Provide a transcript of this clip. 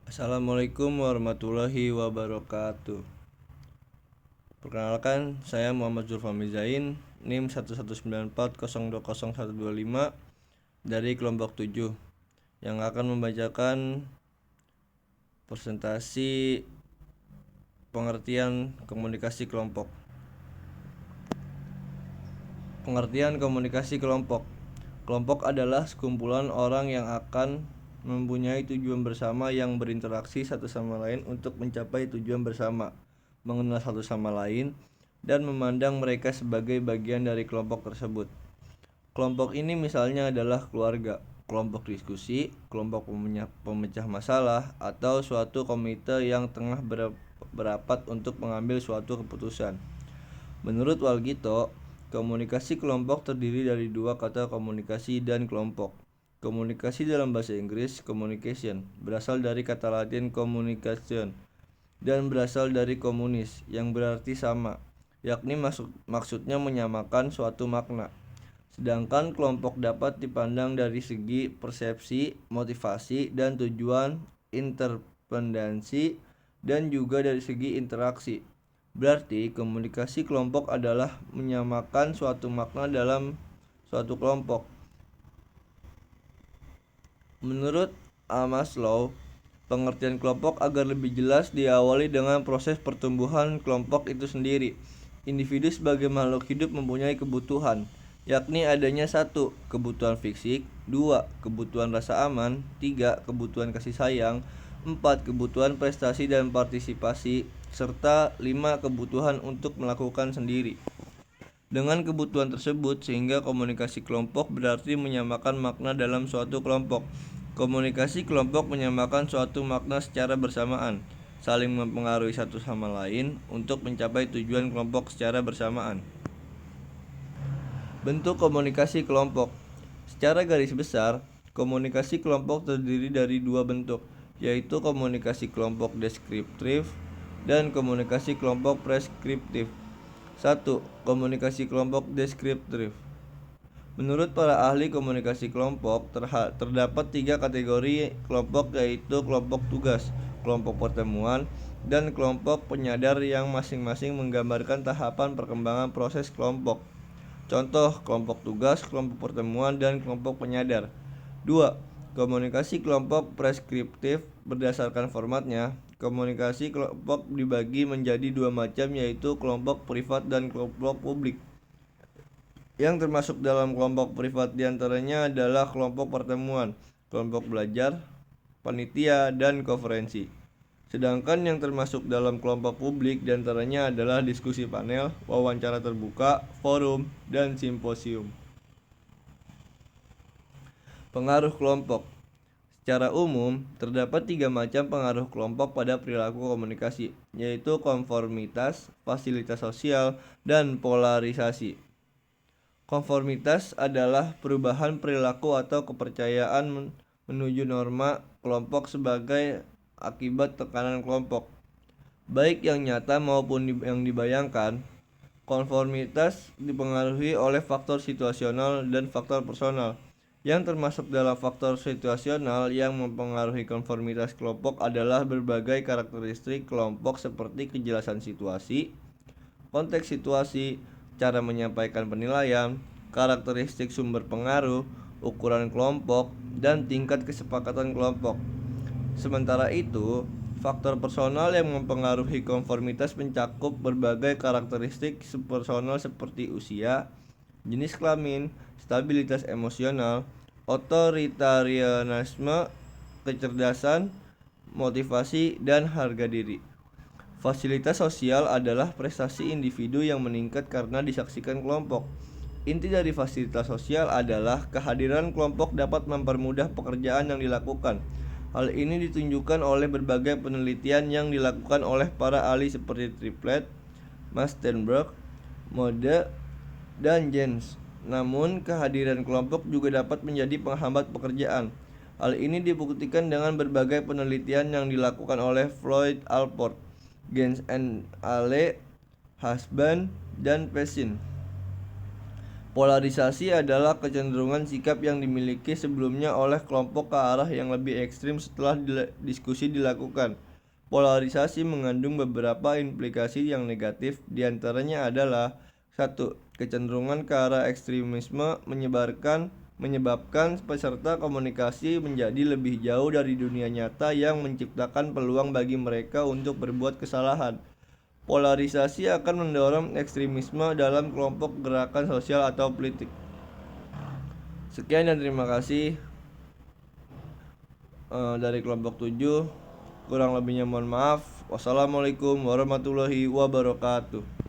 Assalamualaikum warahmatullahi wabarakatuh. Perkenalkan, saya Muhammad Zulfami Zain, NIM 119402012 dari kelompok 7 yang akan membacakan presentasi pengertian komunikasi kelompok. Pengertian komunikasi kelompok. Kelompok adalah sekumpulan orang yang akan mempunyai tujuan bersama yang berinteraksi satu sama lain untuk mencapai tujuan bersama, mengenal satu sama lain, dan memandang mereka sebagai bagian dari kelompok tersebut. Kelompok ini misalnya adalah keluarga, kelompok diskusi, kelompok pemecah masalah, atau suatu komite yang tengah berapat untuk mengambil suatu keputusan. Menurut Walgito, komunikasi kelompok terdiri dari dua kata komunikasi dan kelompok. Komunikasi dalam bahasa Inggris, communication, berasal dari kata Latin communication dan berasal dari komunis, yang berarti sama, yakni maksudnya menyamakan suatu makna. Sedangkan kelompok dapat dipandang dari segi persepsi, motivasi, dan tujuan, interpendensi, dan juga dari segi interaksi. Berarti komunikasi kelompok adalah menyamakan suatu makna dalam suatu kelompok. Menurut Maslow, pengertian kelompok agar lebih jelas diawali dengan proses pertumbuhan kelompok itu sendiri. Individu sebagai makhluk hidup mempunyai kebutuhan, yakni adanya 1. Kebutuhan fisik, 2. Kebutuhan rasa aman, 3. Kebutuhan kasih sayang, 4. Kebutuhan prestasi dan partisipasi, serta 5. Kebutuhan untuk melakukan sendiri. Dengan kebutuhan tersebut, sehingga komunikasi kelompok berarti menyamakan makna dalam suatu kelompok. Komunikasi kelompok menyamakan suatu makna secara bersamaan, saling mempengaruhi satu sama lain untuk mencapai tujuan kelompok secara bersamaan. Bentuk komunikasi kelompok. Secara garis besar, komunikasi kelompok terdiri dari dua bentuk, yaitu komunikasi kelompok deskriptif dan komunikasi kelompok preskriptif. 1. Komunikasi kelompok deskriptif. Menurut para ahli komunikasi kelompok, terdapat 3 kategori kelompok, yaitu kelompok tugas, kelompok pertemuan, dan kelompok penyadar yang masing-masing menggambarkan tahapan perkembangan proses kelompok. Contoh kelompok tugas, kelompok pertemuan, dan kelompok penyadar. 2. Komunikasi kelompok preskriptif. Berdasarkan formatnya, komunikasi kelompok dibagi menjadi dua macam, yaitu kelompok privat dan kelompok publik. Yang termasuk dalam kelompok privat diantaranya adalah kelompok pertemuan, kelompok belajar, panitia, dan konferensi. Sedangkan yang termasuk dalam kelompok publik diantaranya adalah diskusi panel, wawancara terbuka, forum, dan simposium. Pengaruh kelompok. Secara umum, terdapat 3 macam pengaruh kelompok pada perilaku komunikasi, yaitu konformitas, fasilitas sosial, dan polarisasi. Konformitas adalah perubahan perilaku atau kepercayaan menuju norma kelompok sebagai akibat tekanan kelompok, baik yang nyata maupun yang dibayangkan. Konformitas dipengaruhi oleh faktor situasional dan faktor personal. Yang termasuk dalam faktor situasional yang mempengaruhi konformitas kelompok adalah berbagai karakteristik kelompok seperti kejelasan situasi, konteks situasi, cara menyampaikan penilaian, karakteristik sumber pengaruh, ukuran kelompok, dan tingkat kesepakatan kelompok. Sementara itu, faktor personal yang mempengaruhi konformitas mencakup berbagai karakteristik personal seperti usia, jenis kelamin, stabilitas emosional, otoritarianisme, kecerdasan, motivasi, dan harga diri. Fasilitas sosial adalah prestasi individu yang meningkat karena disaksikan kelompok. Inti dari fasilitas sosial adalah kehadiran kelompok dapat mempermudah pekerjaan yang dilakukan. Hal ini ditunjukkan oleh berbagai penelitian yang dilakukan oleh para ahli seperti Triplett, Mastenberg, Mode, dan Jens. Namun, kehadiran kelompok juga dapat menjadi penghambat pekerjaan. Hal ini dibuktikan dengan berbagai penelitian yang dilakukan oleh Floyd Allport, Gens and Ale, Husband, dan Pesin. Polarisasi adalah kecenderungan sikap yang dimiliki sebelumnya oleh kelompok ke arah yang lebih ekstrim setelah diskusi dilakukan. Polarisasi mengandung beberapa implikasi yang negatif, diantaranya adalah 1. Kecenderungan ke arah ekstremisme menyebabkan peserta komunikasi menjadi lebih jauh dari dunia nyata yang menciptakan peluang bagi mereka untuk berbuat kesalahan. Polarisasi akan mendorong ekstremisme dalam kelompok, gerakan sosial, atau politik. Sekian dan terima kasih dari kelompok 7. Kurang lebihnya mohon maaf. Wassalamualaikum warahmatullahi wabarakatuh.